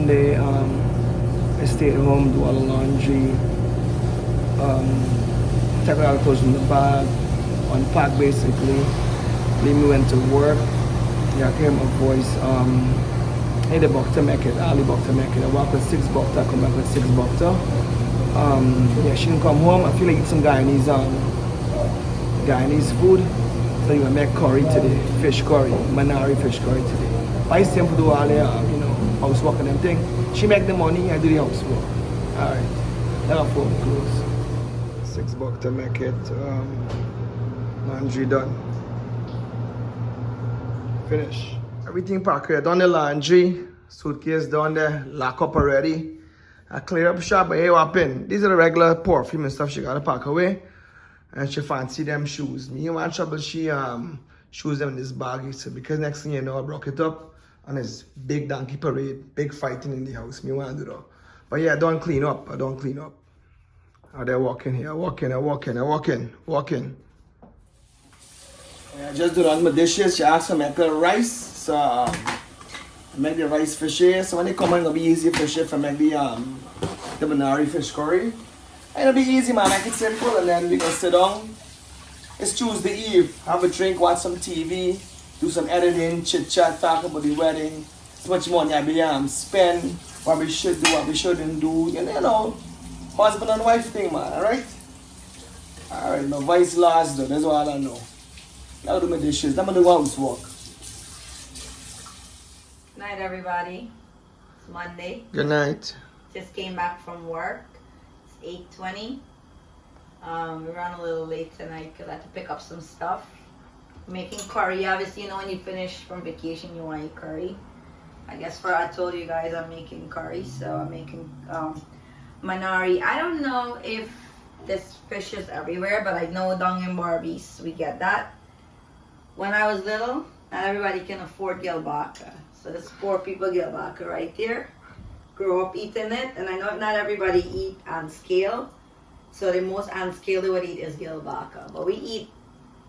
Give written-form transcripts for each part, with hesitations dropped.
Monday, I stayed home, do all the laundry, take all the clothes from the bag, unpack basically. Then we went to work. Yeah, I can hear my voice. I had a buck to make it, Ali buck to make it. I walk with $6, I come back with $6. Yeah, she didn't come home. I feel like eat some Guyanese food. So you gonna make curry today, fish curry, manari fish curry today. But I still do all the, housework and everything. She make the money, I do the housework. Alright, that'll fold clothes. $6 to make it. Laundry done. Finish. Everything packed here. Done the laundry. Suitcase done there. Lock up already. I clear up shop, but hey, what happened? These are the regular perfume and stuff she gotta pack away. And she fancy them shoes. Me in one trouble, she shoes them in this bag. So because next thing you know, I broke it up and it's big donkey parade, big fighting in the house. Me want to do that. But yeah, I don't clean up. Oh, they're walking here. Walking. Yeah, I just do on my dishes. She asked me to make a rice. So I make the rice for she. So when they come in, it'll be easy for she to make the manari fish curry. And it'll be easy, man. Make it simple, and then we can sit down. It's Tuesday Eve. Have a drink, watch some TV, do some editing, chit chat, talk about the wedding. How much money I be spend, what we should do, what we shouldn't do. You know, husband and wife thing, man. Alright? Alright, my voice lost though. That's all I know. Now do my dishes. I'm gonna do housework. Night, everybody. It's Monday. Good night. Just came back from work. 8:20. We ran a little late tonight because I had to pick up some stuff. Making curry. Obviously, when you finish from vacation, you want to eat curry. I guess I told you guys I'm making curry, so I'm making manari. I don't know if this fish is everywhere, but I know down in Barbies we get that. When I was little, not everybody can afford gilbaka. So there's 4 people gilbaka right there. Grow up eating it, and I know not everybody eat on scale, so the most on scale they would eat is gilbaka, but we eat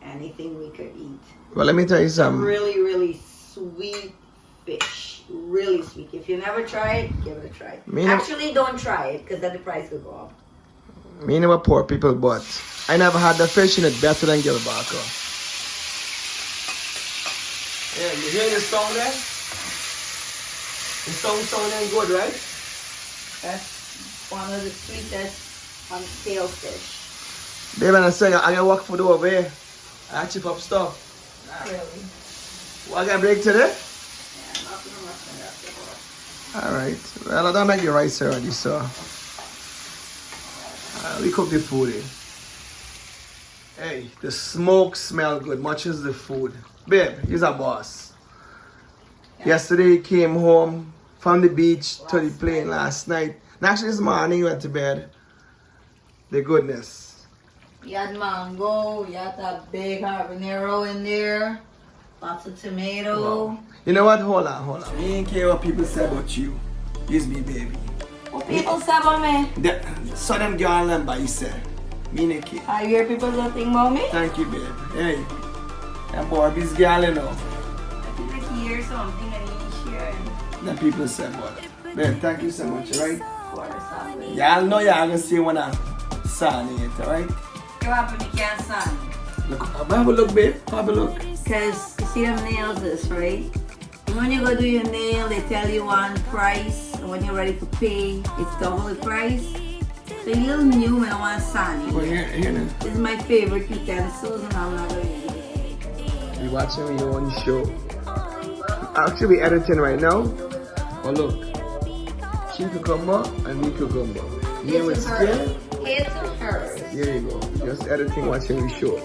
anything we could eat. Well, let me tell you something. Really sweet fish, really sweet. If you never try it, give it a try. Actually, don't try it because then the price will go up. Me never poor people, but I never had the fish in it better than gilbaka. Yeah, you hear the song there? The song sounding good, right? That's one of the sweetest on scale fish. Babe, and I say I got work for the over here. I chip up stuff. Not really. What, I got break today? Yeah, nothing much. Alright. Well, I don't make the rice already, so we cook the food here. Hey, the smoke smell good, much as the food. Babe, he's a boss. Yesterday he came home from the beach to the plane last night. And actually this morning he went to bed. The goodness. You had mango, you had that big habanero in there, lots of tomato. Wow. You know what? Hold on. Me ain't care what people say about you. Use me, baby. What people say about me? So them girl and by say. Me ain't care. I hear people don't think about me? Thank you, babe. Hey. And Barbie's girl, you know. I feel like you hear something and you share. The people say about it. Babe, thank you so much, alright? Y'all Y'all know y'all gonna see when I sign it, alright? You happen you can't sign. Look, have a look, babe. Have a look. Because you see them nails this, right? And when you go do your nail, they tell you one price. And when you're ready to pay, it's double the price. So you're a little new when I want to sign it. Well, here now. This is my favorite utensils and I'm not going to use it. You're watching your own show. Actually, we're editing right now. Oh, look. She cucumber and me cucumber. Here with skin. It's hers. Here you go. Just editing, watching the show.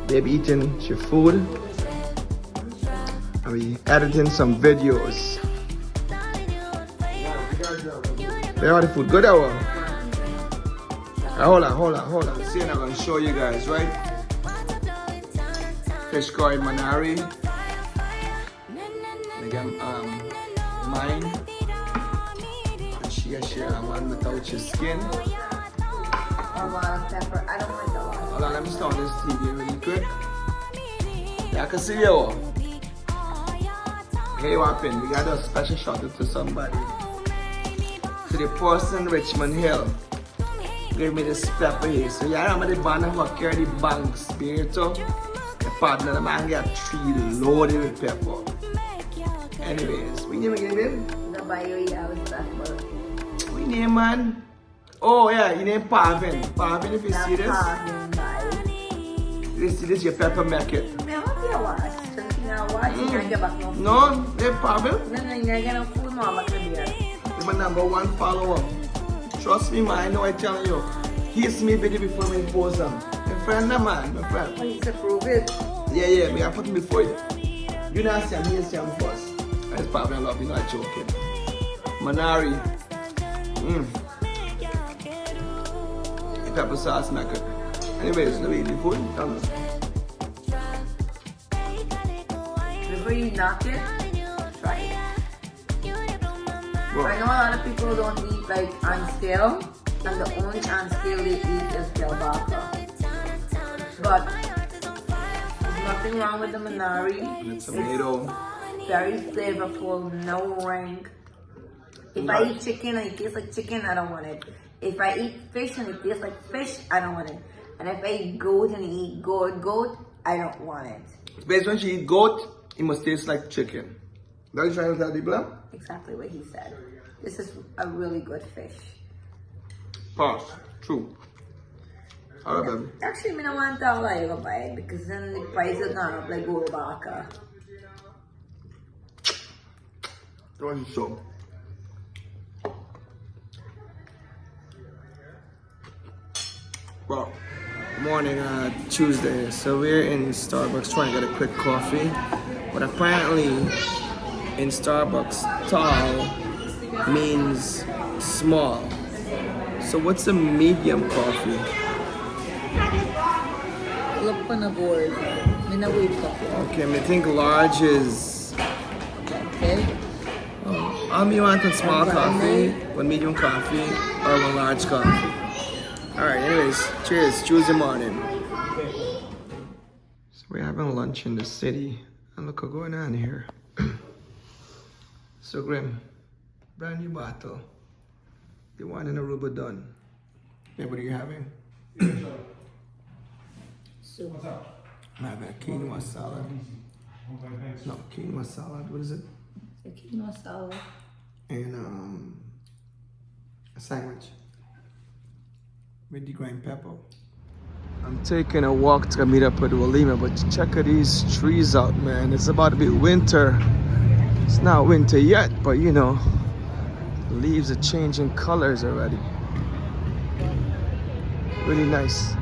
Baby eating your food. And we editing some videos. Where are the food? Good hour. Hold on. See, I'm going to show you guys, right? Fish curry manari. Again, mine. And she one without your skin. A lot of pepper. I don't like a lot. Hold on, let me start this TV really quick. Yeah, I can see you. Hey, what happened? We got a special shout out to somebody. To the person Richmond Hill. Gave me this pepper here. So you remember the band who carry the bank spiritual? The partner, the man got 3 loaded with pepper. Anyways, we name again? The bio, yeah, I was that about. We name, man. Oh, yeah, you name Parvin. Parvin, if you see this. You see this, your pepper make it. Man, what do you watch? You can't get back no food. No, they're Parvin. No, you can't get no food, no, but You're my #1 follower. Trust me, man, I know I tell you. He's me video before me post them. My friend, man, my friend. I need to prove it. Yeah, me I put him before you. You know see him, he see him first. That's probably I love you, not joking. Manari. The pepper sauce make it. Anyways, let me eat the food. Come on. Before you knock it, try it. Well, I know a lot of people don't eat like on scale, and the only on scale they eat is kielbasa. But there's nothing wrong with the manari. with tomato. It's very flavorful, no rank. If I eat chicken and it tastes like chicken, I don't want it. If I eat fish and it tastes like fish, I don't want it. And if I eat goat and I eat goat, I don't want it. Based when she eat goat, it must taste like chicken. That you trying to tell people? Exactly what he said. This is a really good fish. Pass. True. Alright, baby. Actually, I don't want to tell you buy it because then the price is gone up like gold baka. What is so? Well, morning, Tuesday. So we're in Starbucks trying to get a quick coffee. But apparently, in Starbucks, tall means small. So what's a medium coffee? Look on the board. In a wave coffee. Okay, I think large is. Okay. You want a small coffee, one medium coffee, or one large coffee. Alright, anyways, cheers, Tuesday morning. So we're having lunch in the city, and look what's going on here. So Grim, brand new bottle. The one in Aruba done. Yeah, what are you having? So, I'm having a quinoa salad. No, quinoa salad, what is it? quinoa salad. And a sandwich with the green pepper. I'm taking a walk to meet up with Walima, but check out these trees out, man. It's about to be winter. It's not winter yet, but you know, the leaves are changing colors already. Really nice.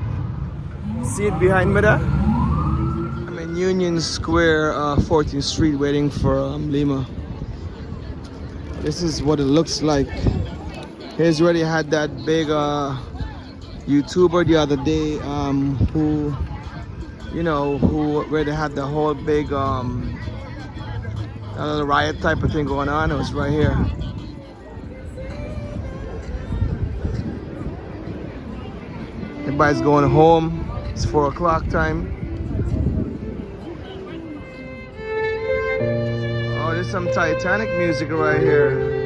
See it behind me there? I'm in Union Square, 14th Street, waiting for Lima. This is what it looks like. Here's where they had that big YouTuber the other day, where they had the whole big riot type of thing going on. It was right here. Everybody's going home. It's 4 o'clock time. Oh, there's some Titanic music right here.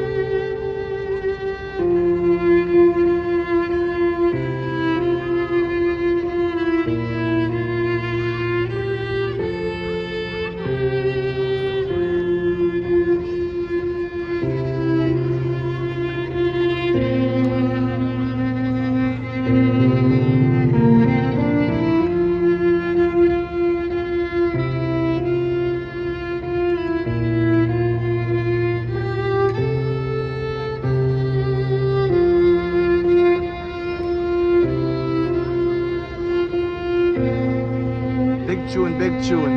Big tune.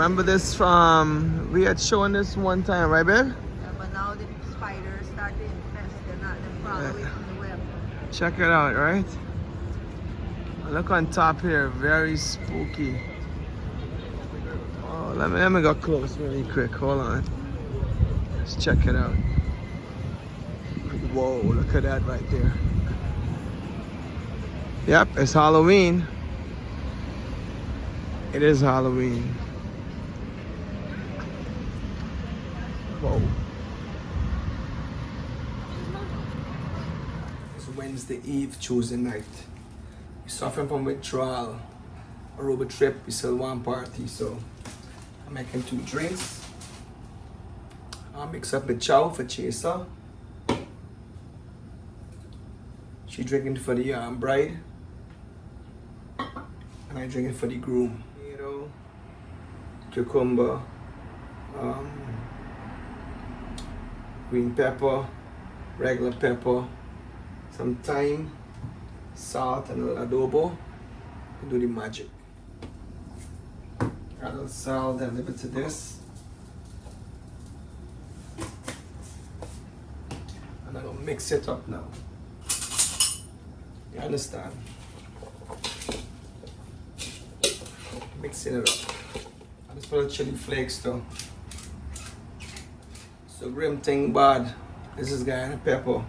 remember this from, we had shown this one time, right, babe? Yeah, but now the spiders start to infest. They're far away from the web. Check it out, right? Look on top here, very spooky. Oh, let me go close really quick. Hold on. Let's check it out. Whoa, look at that right there. Yep, it's Halloween. It is Halloween. Whoa. It's Wednesday Eve, Tuesday night. We're suffering from withdrawal. Aruba trip, we still one party, so I'm making 2 drinks. I'll mix up the chow for Chaser. She drinking for the bride. And I drinking for the groom. Tomato, cucumber, green pepper, regular pepper, some thyme, salt, and a little adobo. And do the magic. Add a little salt and leave it to this. And I'm gonna mix it up now. You understand? Mixing it up. I just put a chili flakes too. So grim thing bad. This is Guyana pepper.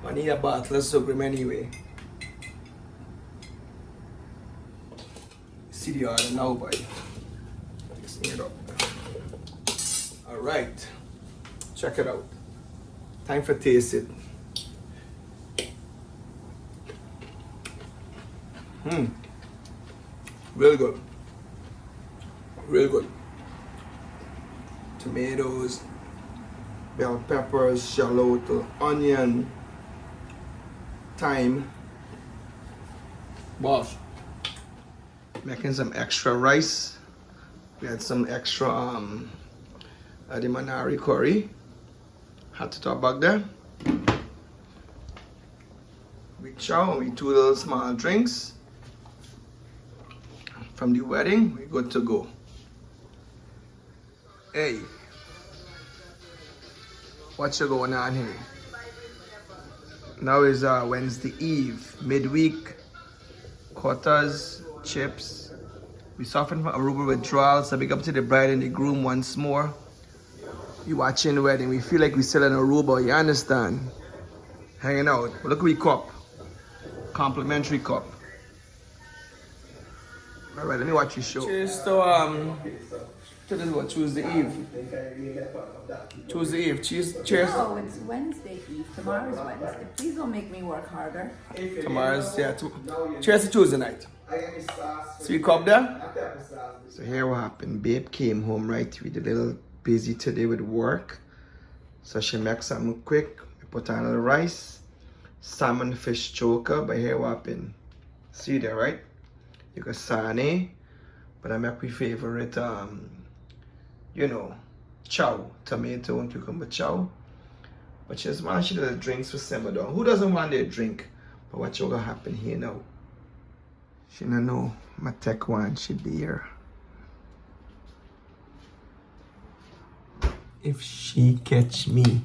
I need a bottle of Sugrim anyway. See the order now, boy. Mixing it up. Alright. Check it out. Time for taste it. Really good. Really good. Tomatoes, bell peppers, shallot, onion, thyme. Boss. Making some extra rice. We had some extra the manari curry. Had to talk about that. With chow, we 2 little small drinks. From the wedding, we're good to go. Hey, what's going on here? Now is Wednesday Eve, midweek, quarters, chips. We suffering from Aruba withdrawal, so big up to the bride and the groom once more. You watching the wedding, we feel like we still in Aruba, you understand? Hanging out. But look at the cup, complimentary cup. All right, let me watch your show. Cheers to this is what, Tuesday Eve. Tuesday Eve. Cheers. No, it's Wednesday Eve. Tomorrow's Wednesday. Please don't make me work harder. Tomorrow's, yeah. Cheers to Tuesday night. See you cup there? So here what happened. Babe came home, right? We did a little busy today with work. So she makes something quick. We put on a little rice, salmon fish choker. But here what happened. See there, right? You got sane, but I make my favorite, you know, chow, tomato and cucumber chow. But she just wants the drinks for simmer down. Who doesn't want their drink? But what's gonna happen here now? She don't know my tech one should be here. If she catch me.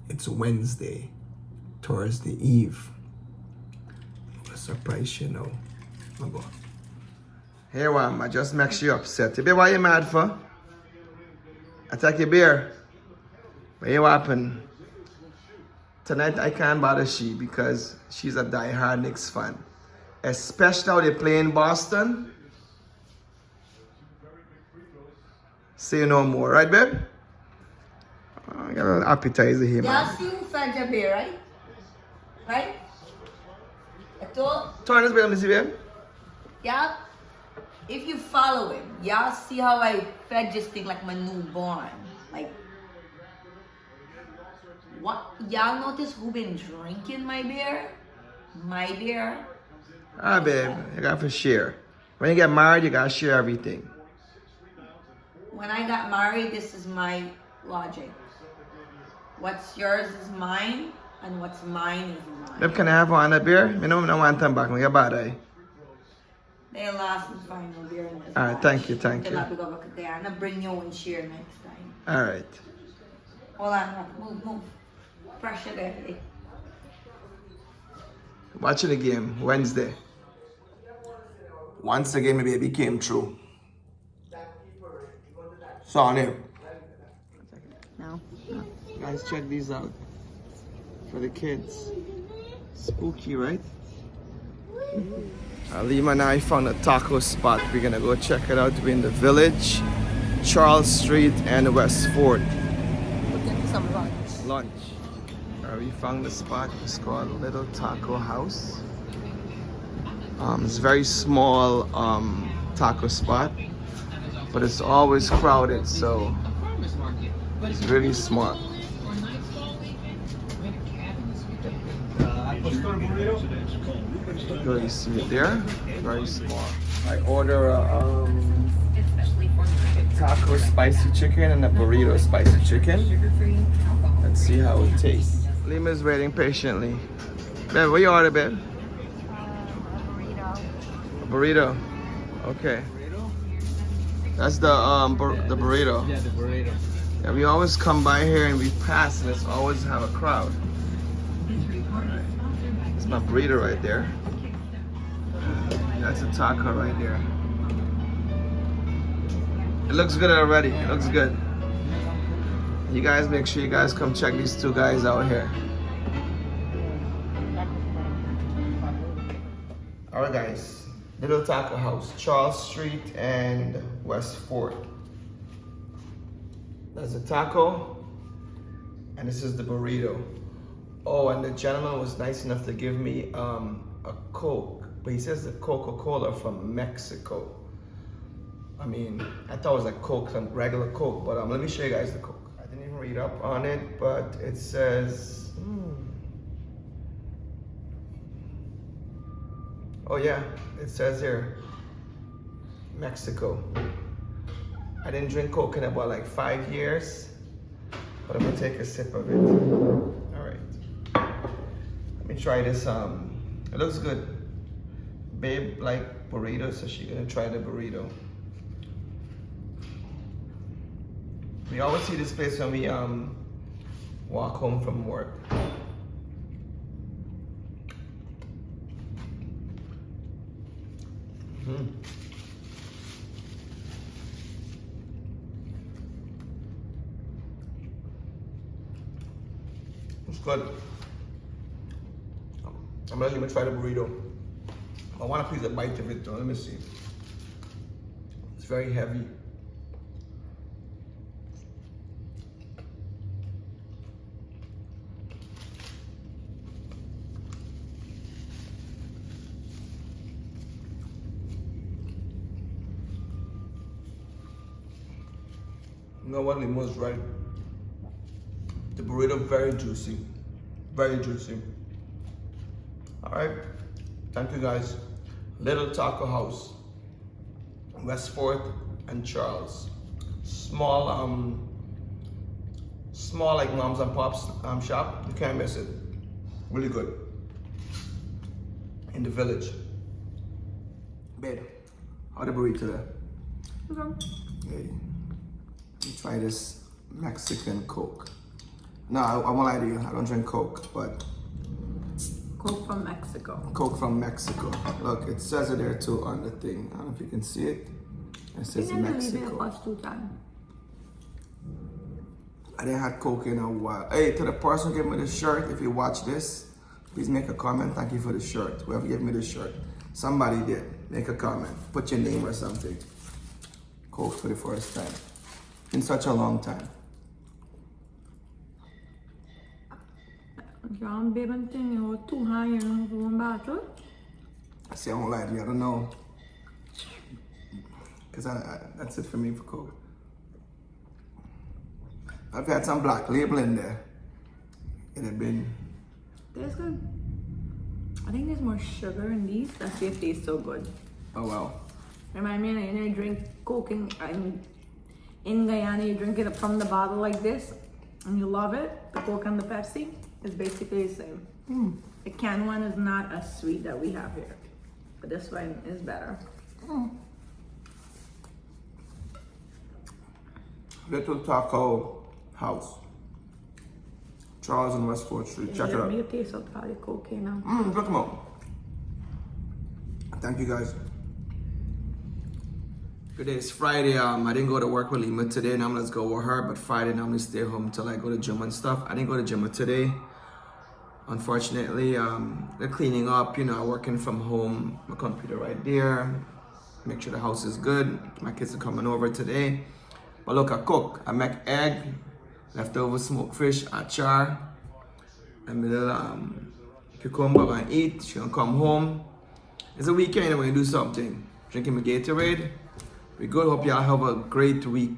It's Wednesday, Thursday Eve. What a surprise, you know. Oh God. Here I am, I just makes you upset. Babe, why you mad for? I take your beer. But here what happened? Tonight I can't bother she because she's a die-hard Knicks fan. Especially how they play in Boston. Say no more, right babe? I got a little appetizer here, man. Y'all see who fed your beer, right? Right? I told Turn this babe, let me see, babe. y'all, if you follow him, y'all see how I fed this thing like my newborn. Like, what? Y'all notice who been drinking my beer? My beer? Ah, babe, you got to share. When you get married, you got to share everything. When I got married, this is my logic. What's yours is mine. And what's mine is mine. Babe, can I have one of beer? I don't want them back. I bad eye. They last and final beer in this. Alright, thank you, thank you. I'm gonna bring your own share next time. Alright. Hold on, move. Pressure there. Watching the game Wednesday. Once the game, my baby came through. Saw him. No. Guys, check these out. For the kids. Spooky, right? Alima and I found a taco spot. We're gonna go check it out. We're in the Village, Charles Street, and West Fort. Looking for some lunch. Lunch. We found the spot. It's called Little Taco House. It's a very small taco spot, but it's always crowded, so it's really smart. You see it there? Very small. I order a taco spicy chicken and a burrito spicy chicken. Let's see how it tastes. Lima's waiting patiently. Babe, what you order, babe? A burrito. Okay. That's the burrito. Yeah, the burrito. Yeah, we always come by here and we pass and it's always have a crowd. It's my burrito right there. That's a taco right there. It looks good already. It looks good. You guys make sure you guys come check these two guys out here. Alright guys, Little Taco House, Charles Street and West Fort. That's the taco, and this is the burrito. Oh, and the gentleman was nice enough to give me a Coke, but he says the Coca-Cola from Mexico. I mean, I thought it was like Coke, some regular Coke, but let me show you guys the Coke. I didn't even read up on it, but it says, oh yeah, it says here, Mexico. I didn't drink Coke in about like 5 years, but I'm gonna take a sip of it. All right, let me try this. It looks good. Babe like burritos, so she's gonna try the burrito. We always see this place when we walk home from work. It's good. I'm gonna even try the burrito. I want to piece a bite of it though. Let me see. It's very heavy. You know what, Limo's right. The burrito very juicy. Very juicy. Alright. Thank you guys. Little Taco House. West Fort and Charles. Small small like moms and pops shop. You can't miss it. Really good. In the Village. Babe, how the burrito there? Okay. Hey. Let me try this Mexican Coke. No, I won't lie to you. I don't drink Coke, but Coke from Mexico. Coke from Mexico. Look, it says it there too on the thing. I don't know if you can see it. It says Mexico. I didn't have Coke in a while. Hey, to the person who gave me the shirt, if you watch this, please make a comment. Thank you for the shirt. Whoever gave me the shirt. Somebody did. Make a comment. Put your name or something. Coke for the first time. In such a long time. John Baben thing, you were too high, you know, for one battle. I say I won't lie to you, I don't know. Because that's it for me for Coke. I've had some black label in there. It had been. Tastes good. I think there's more sugar in these. That's why it tastes so good. Oh wow. Remind me, you know, you drink Coke in Guyana, you drink it from the bottle like this, and you love it, the Coke and the Pepsi. It's basically the same. The canned one is not as sweet that we have here, but this one is better. Little Taco House. Charles and West 4th Street. Check it out. Make a taste of probably cocaine now. Look them out. Thank you guys. Good day, it's Friday. I didn't go to work with Lima today. Normally let's go with her, but Friday normally stay home till I go to gym and stuff. I didn't go to gym today. Unfortunately, they're cleaning up, you know, working from home. My computer right there. Make sure the house is good. My kids are coming over today. But look, I cook. I make egg, leftover smoked fish, achar, and a little cucumber gonna eat. She gonna come home. It's a weekend and we're gonna do something. Drinking my Gatorade. We good. Hope y'all have a great week.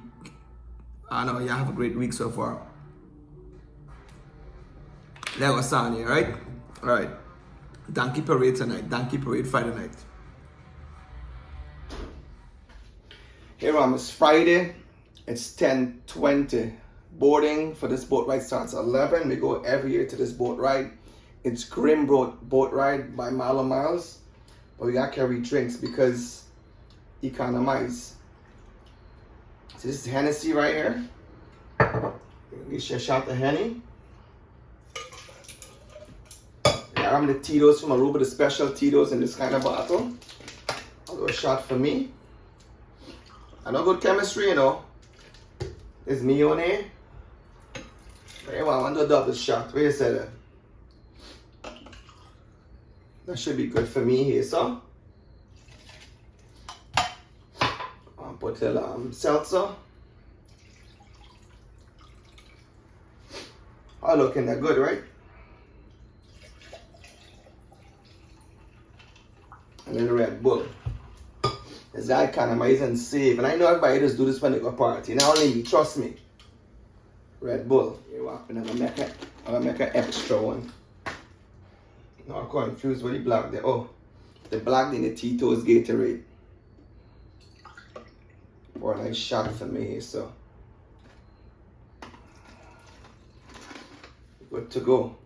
I know y'all have a great week so far. That was on here, right? Alright. Donkey Parade tonight. Donkey Parade Friday night. Here it's Friday. It's 10:20. Boarding for this boat ride starts at 11. We go every year to this boat ride. It's Grim boat ride by Mile Miles. But we gotta carry drinks because economize. So this is Hennessy right here. We should shot the Henny. I'm the Tito's from Aruba, the special Tito's in this kind of bottle. I'll do a shot for me. I know good chemistry, you know. There's me on here. Very well, I want to do a double shot. Where you say that? That should be good for me here, so. I'll put a little seltzer. All looking that good, right? And then the Red Bull. It's that economize and save. And I know everybody just do this when they go party. Not only me, trust me. Red Bull. Here what happened. I'm gonna make an extra one. No, I'm confused with the black there. Oh, the black in the Tito's Gatorade. For a nice shot for me, so. Good to go.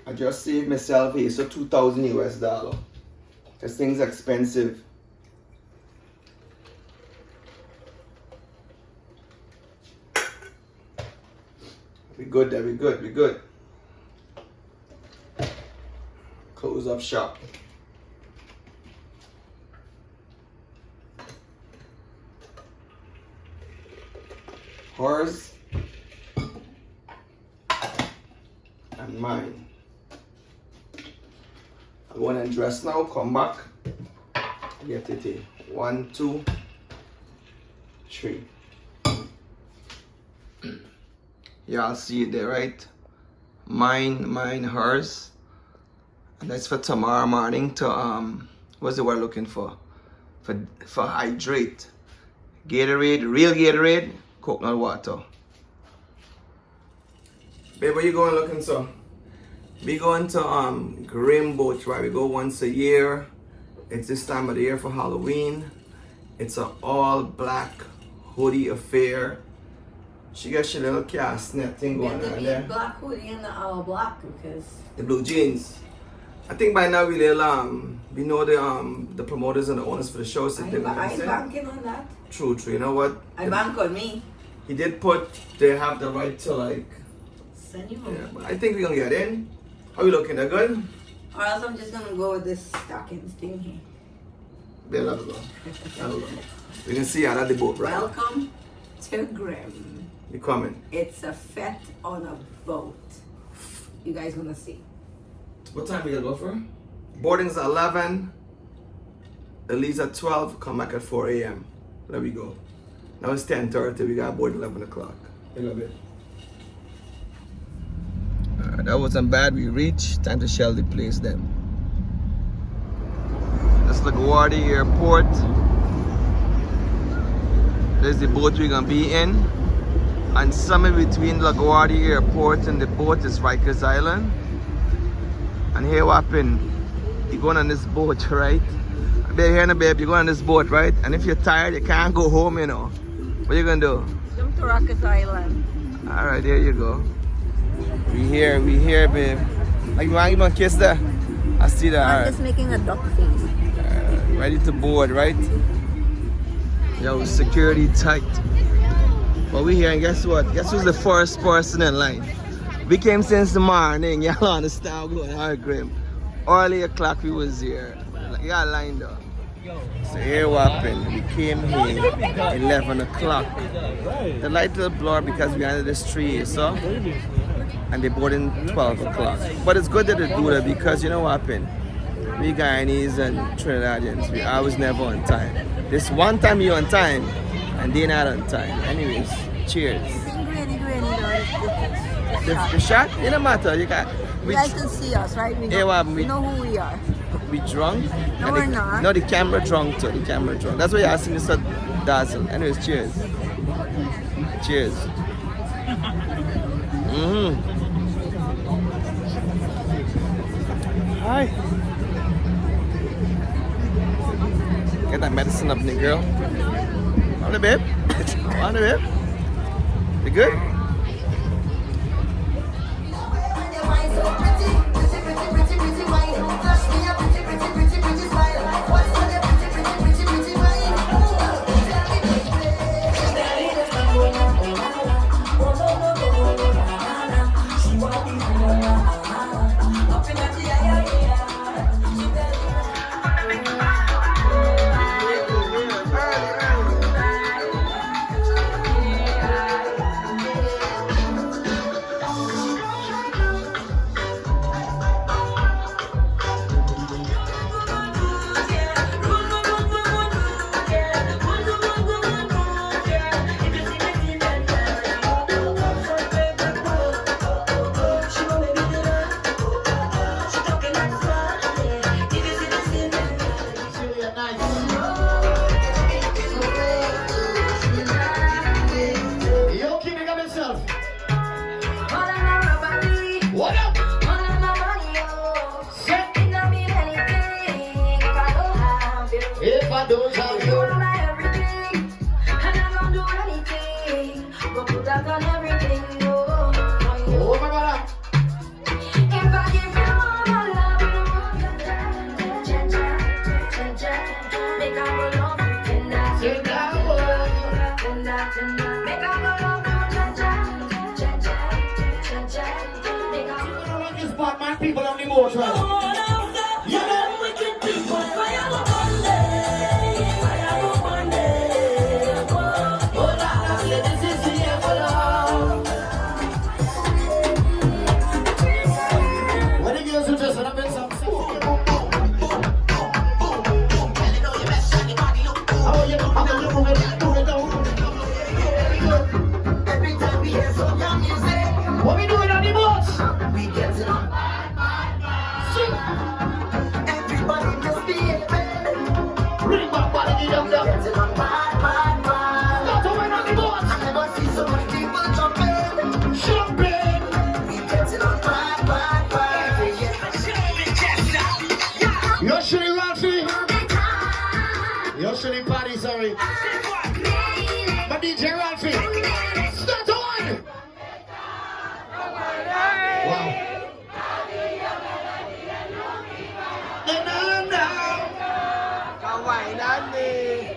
I just saved myself here, so $2,000 US. This thing's expensive. We good there, we good, we good. Close up shop. Hers and mine. I'm going to dress now, come back, get it in. 1, 2, 3. Y'all see it there, right? Mine, hers. And that's for tomorrow morning to, what's the word looking for? For hydrate. Gatorade, real Gatorade, coconut water. Babe, where you going looking so? We going to Grim Boat Ride. We go once a year. It's this time of the year for Halloween. It's an all black hoodie affair. She got your little cast net thing going on there. Black hoodie and the all black because the blue jeans. I think by now we know the promoters and the owners for the show. So I ain't banking on that. True. You know what? I bank on me. He did put they have the right to like send you home. Yeah, but I think we're gonna get in. How you looking? That good? Or else I'm just gonna go with this stockings thing here. There, let go. We can see how that the boat right. Welcome to Grim. You coming? It's a fete on a boat. You guys gonna see. What time we gonna go for? Boarding's at 11. It leaves at 12. Come back at 4 a.m. There we go. Now it's 10:30. We got board 11 o'clock. A little bit. That wasn't bad. We reached. Time to shell the place then. That's LaGuardia Airport. There's the boat we're gonna be in. And somewhere between LaGuardia Airport and the boat is Rikers Island. And here what happened? You're going on this boat, right? Babe, here now, babe, you're going on this boat, right? And if you're tired, you can't go home, you know. What are you gonna do? Swim to Rikers Island. Alright, there you go. We here, babe. Like, you want to give me a kiss there? I see that. I'm Alright. just making a duck face. Ready to board, right? Yo, security tight. But we here, and guess what? Guess who's the first person in line? We came since the morning. Y'all understand? We going hard, Grim. Early o'clock we was here. Y'all lined up. So here what happened. We came here 11 o'clock. The light will blur because we under this tree, so? And they board in 12 o'clock. But it's good that they do that because you know what happened? We Guyanese and Trinidadians, we always never on time. This one time you're on time, and they're not on time. Anyways, cheers. The shot? It don't matter. You got. You guys can see us, right? We know who we are. We drunk? No, we're not. No, the camera drunk too. The camera drunk. That's why you're asking this dazzle. Anyways, cheers. Cheers. Hi. Get that medicine up, nigga girl. On the babe. On the babe. You good? People on the boat, right? What we doing on the boats? We getting on. Everybody just be bring back body down there. Getting on bad. Not going on the boats. I never see so many people jumping. We getting on bad. You're shooting Ralphie. You're shooting Paddy, sorry. But DJ Ralphie. Start on. Wow.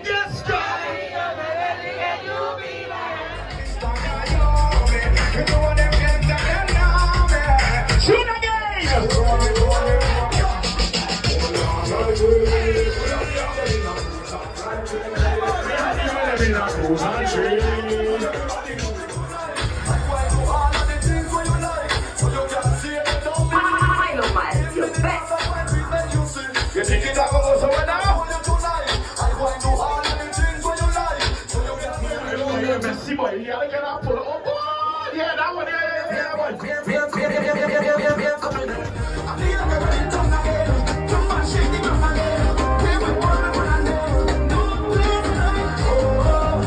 Yes, shoot again. Yeah, that one.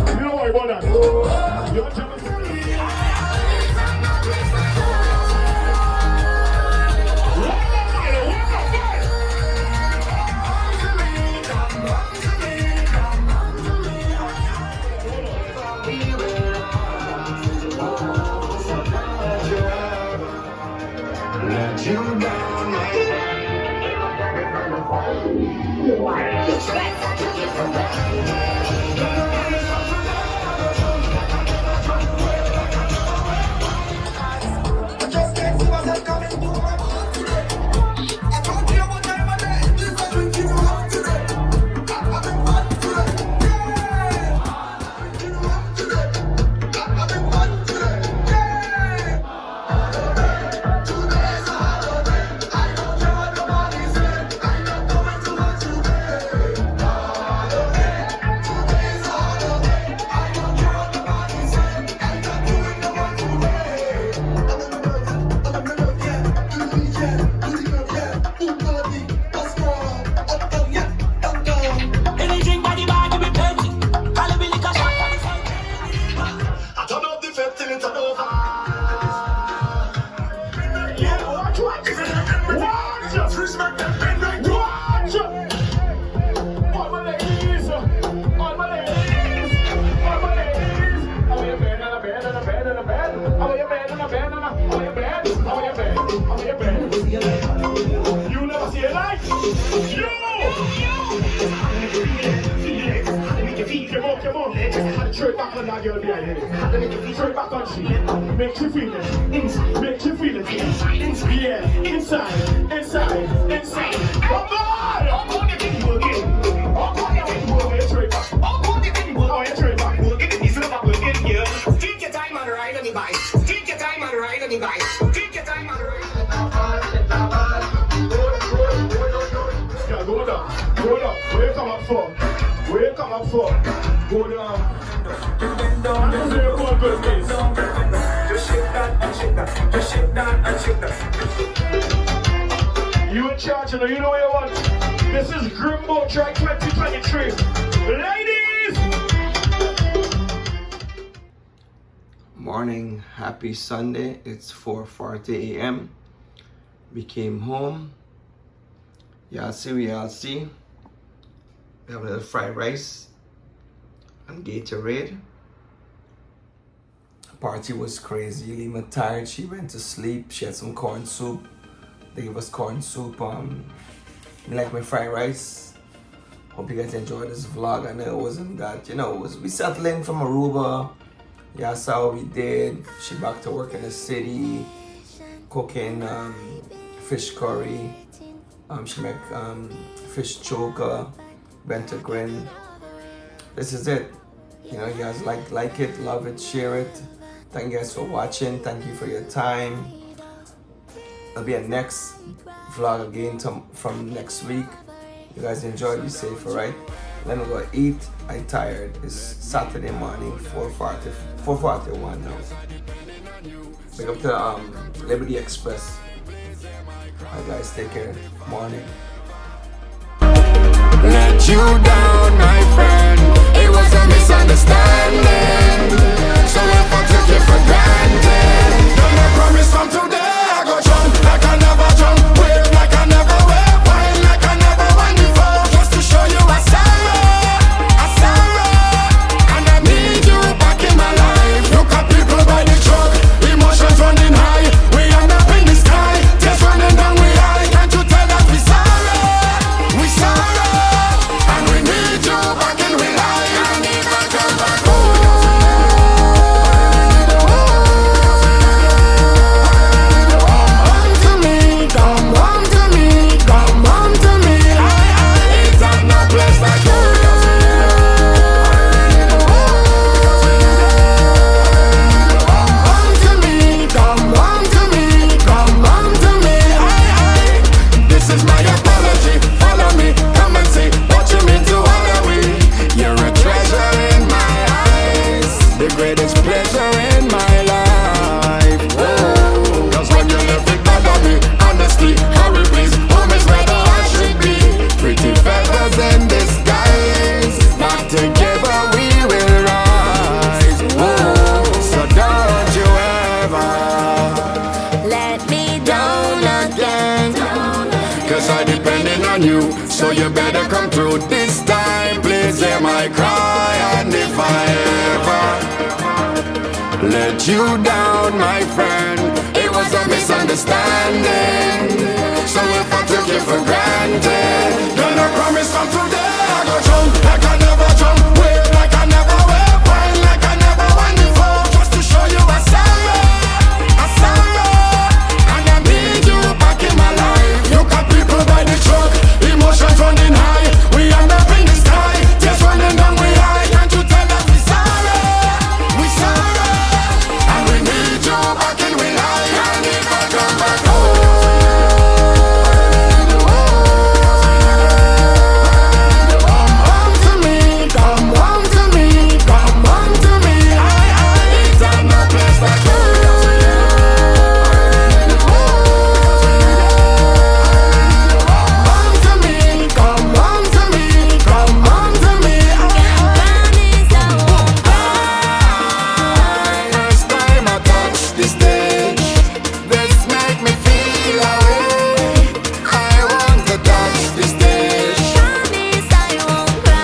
You know what I want that? Just can't see myself coming to my mouth today. I don't care what time of day. This is drinking you out today. I've been fun today. Yeah. Drinking you out today. I've been fun today. Yeah. Today's a holiday. I don't care what nobody said. I'm not going to work today. Holiday. Today's a holiday. I don't care what nobody said. I'm not doing no work today. Anything by the bag, we plenty. Calibre liquor shot. I turn up the fete till it's over. Yeah, watch. Watch. Freeze back that pen right Watch. On my ladies. On my ladies. On my ladies. How you been? And a bed, and a bed, and a bed. How you been? And a bed, and a how you been? How you been? How you been? You never see a light. You. Come on. Straight back on that girl behind you. Straight back on she. Make you feel it. Inside. Make you feel it. Inside. Yeah. Inside. Come on. Up on the thing working. Up on the thing working. Straight back. Up on the thing working. Straight back. Working. This is about working here. Take your time on the ride on the bike. Take your time on the ride on the bike. Take your time on the ride. Yeah, go down. Where you come up for? Go down. That's where you're going good, please. Just shake that and shake that. Just shake that and shake that. You in charge, you know what you want. This is Grimbo Track 2023. Ladies! Morning, happy Sunday. It's 4:40 a.m. We came home. Y'all see. We have a little fried rice and Gatorade. The party was crazy. Lima tired. She went to sleep. She had some corn soup. They gave us corn soup. I like my fried rice. Hope you guys enjoyed this vlog. I know it wasn't that, we settled in from Aruba. Yeah, saw what we did. She back to work in the city, cooking fish curry. She make fish choker, bento grin. This is it. You guys like it, love it, share it. Thank you guys for watching. Thank you for your time. There'll be a next vlog again from next week. You guys enjoy, be safe, alright? Then we'll go eat. I'm tired. It's Saturday morning, 4:41 now. Pick up to Liberty Express. Alright guys, take care. Morning. Let you down, my friend. It was a misunderstanding. So if I took it for granted, then I promise from today I go jump like I never jump, wave like I never wave, wine like I never wine before, just to show you I sorry, and I need you back in my life. Look at people by the truck, emotions running high. We end up in the sky, tears running down we eye. Can't you tell that we sorry, and we need you back in we life. I need my girl back home. Come home to me. It's at no place like home. This is my apology. Follow me, come and see what you mean to all of we. You're a treasure in my eyes, the greatest pleasure in my life. Whoa. Cause when you live it bother me, honestly, hurry please, home is where the heart should be. Pretty feathers in disguise, back together we will rise. Whoa. So don't you ever let me down again, cause I depending on you, so you better come through this time. Please hear my cry, and if I ever let you down, my friend, it was a misunderstanding. So if I took you for granted, then I promise from today